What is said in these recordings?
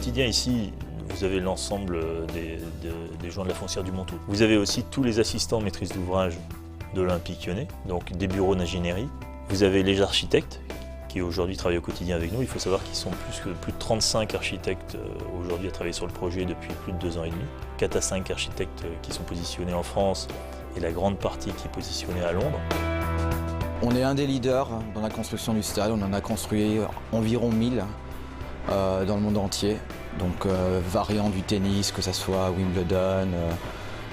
quotidien ici, vous avez l'ensemble des gens de la foncière du Montou. Vous avez aussi tous les assistants maîtrise d'ouvrage de l'Olympique Lyonnais, donc des bureaux d'ingénierie. Vous avez les architectes qui aujourd'hui travaillent au quotidien avec nous. Il faut savoir qu'ils sont plus de 35 architectes aujourd'hui à travailler sur le projet depuis plus de 2 ans et demi. 4 à 5 architectes qui sont positionnés en France et la grande partie qui est positionnée à Londres. On est un des leaders dans la construction du stade. On en a construit environ 1000 dans le monde entier. Donc variant du tennis, que ce soit Wimbledon,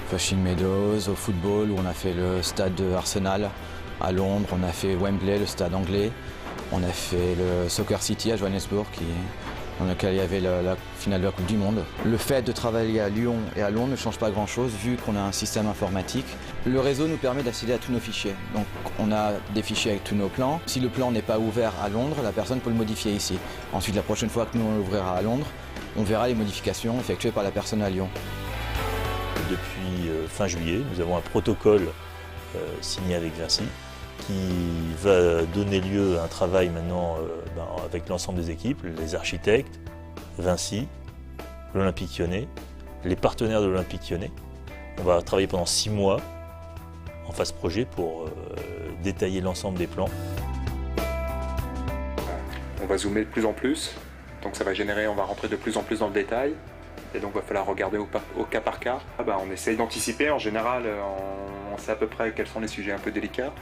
Flushing Meadows, au football où on a fait le stade de Arsenal à Londres, on a fait Wembley, le stade anglais, on a fait le Soccer City à Johannesburg dans lequel il y avait la finale de la Coupe du Monde. Le fait de travailler à Lyon et à Londres ne change pas grand-chose vu qu'on a un système informatique. Le réseau nous permet d'accéder à tous nos fichiers. Donc on a des fichiers avec tous nos plans. Si le plan n'est pas ouvert à Londres, la personne peut le modifier ici. Ensuite, la prochaine fois que nous on l'ouvrira à Londres, on verra les modifications effectuées par la personne à Lyon. Depuis fin juillet, nous avons un protocole signé avec Vinci qui va donner lieu à un travail maintenant avec l'ensemble des équipes, les architectes, Vinci, l'Olympique Lyonnais, les partenaires de l'Olympique Lyonnais. On va travailler pendant 6 mois en phase projet pour détailler l'ensemble des plans. On va zoomer de plus en plus, donc ça va générer, on va rentrer de plus en plus dans le détail. Et donc il va falloir regarder au cas par cas. On essaye d'anticiper, en général on sait à peu près quels sont les sujets un peu délicats.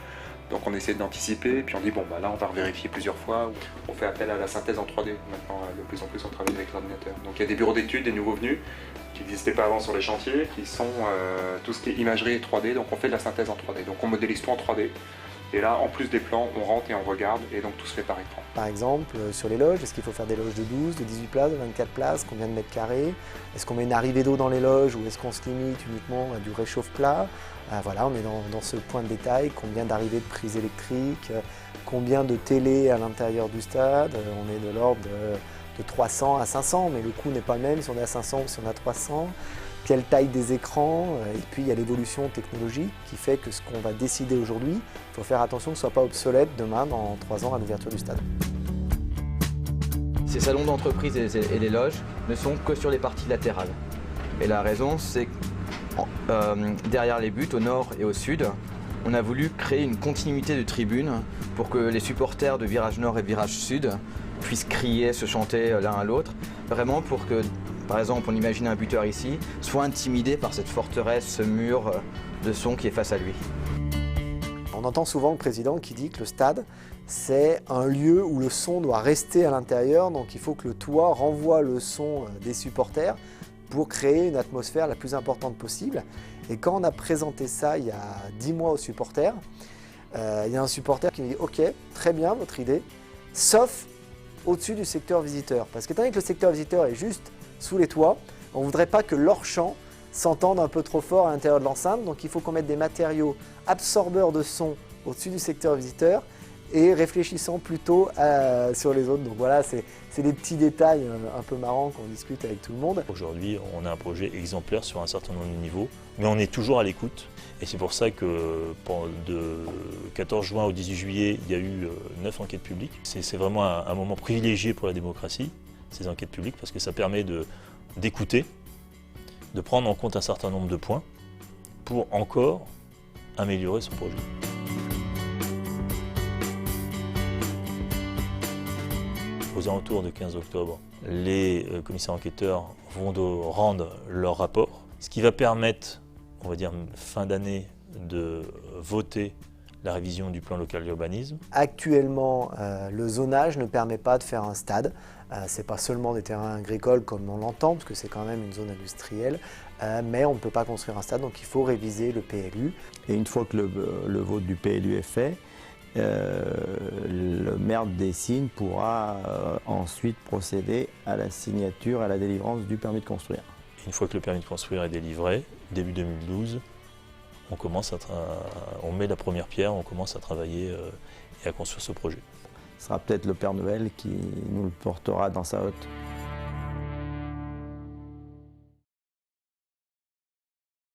Donc on essaie d'anticiper, et puis on dit là on va vérifier plusieurs fois. On fait appel à la synthèse en 3D, maintenant de plus en plus on travaille avec l'ordinateur. Donc il y a des bureaux d'études, des nouveaux venus, qui n'existaient pas avant sur les chantiers, qui sont tout ce qui est imagerie et 3D, donc on fait de la synthèse en 3D. Donc on modélise tout en 3D. Et là, en plus des plans, on rentre et on regarde, et donc tout se fait par écran. Par exemple, sur les loges, est-ce qu'il faut faire des loges de 12, de 18 places, de 24 places, combien de mètres carrés? Est-ce qu'on met une arrivée d'eau dans les loges ou est-ce qu'on se limite uniquement à du réchauffe-plat? Voilà, on est dans ce point de détail, combien d'arrivées de prises électriques, combien de télé à l'intérieur du stade, on est de l'ordre de 300 à 500, mais le coût n'est pas le même si on est à 500 ou si on est à 300. Quelle taille des écrans, et puis il y a l'évolution technologique qui fait que ce qu'on va décider aujourd'hui, il faut faire attention que ce ne soit pas obsolète demain, dans 3 ans, à l'ouverture du stade. Ces salons d'entreprise et les loges ne sont que sur les parties latérales. Et la raison, c'est que derrière les buts, au nord et au sud, on a voulu créer une continuité de tribunes pour que les supporters de virage nord et virage sud puissent crier, se chanter l'un à l'autre, vraiment pour que, par exemple, on imagine un buteur ici, soit intimidé par cette forteresse, ce mur de son qui est face à lui. On entend souvent le président qui dit que le stade, c'est un lieu où le son doit rester à l'intérieur, donc il faut que le toit renvoie le son des supporters pour créer une atmosphère la plus importante possible. Et quand on a présenté ça il y a 10 mois aux supporters, il y a un supporter qui me dit « Ok, très bien votre idée, sauf au-dessus du secteur visiteur. » Parce qu'étant donné que le secteur visiteur est juste sous les toits, on ne voudrait pas que leur chant s'entende un peu trop fort à l'intérieur de l'enceinte, donc il faut qu'on mette des matériaux absorbeurs de son au-dessus du secteur visiteur et réfléchissant plutôt sur les autres. Donc voilà, c'est des petits détails un peu marrants qu'on discute avec tout le monde. Aujourd'hui, on a un projet exemplaire sur un certain nombre de niveaux, mais on est toujours à l'écoute. Et c'est pour ça que de 14 juin au 18 juillet, il y a eu 9 enquêtes publiques. C'est vraiment un moment privilégié pour la démocratie, ces enquêtes publiques, parce que ça permet d'écouter, de prendre en compte un certain nombre de points pour encore améliorer son projet. Aux alentours de 15 octobre, les commissaires enquêteurs vont rendre leur rapport, ce qui va permettre, on va dire fin d'année, de voter la révision du plan local d'urbanisme. Actuellement, le zonage ne permet pas de faire un stade. Ce n'est pas seulement des terrains agricoles comme on l'entend, parce que c'est quand même une zone industrielle, mais on ne peut pas construire un stade, donc il faut réviser le PLU. Et une fois que le vote du PLU est fait, le maire de Dessines pourra ensuite procéder à la signature, à la délivrance du permis de construire. Une fois que le permis de construire est délivré, début 2012, on met la première pierre, on commence à travailler et à construire ce projet. Ce sera peut-être le Père Noël qui nous le portera dans sa hotte.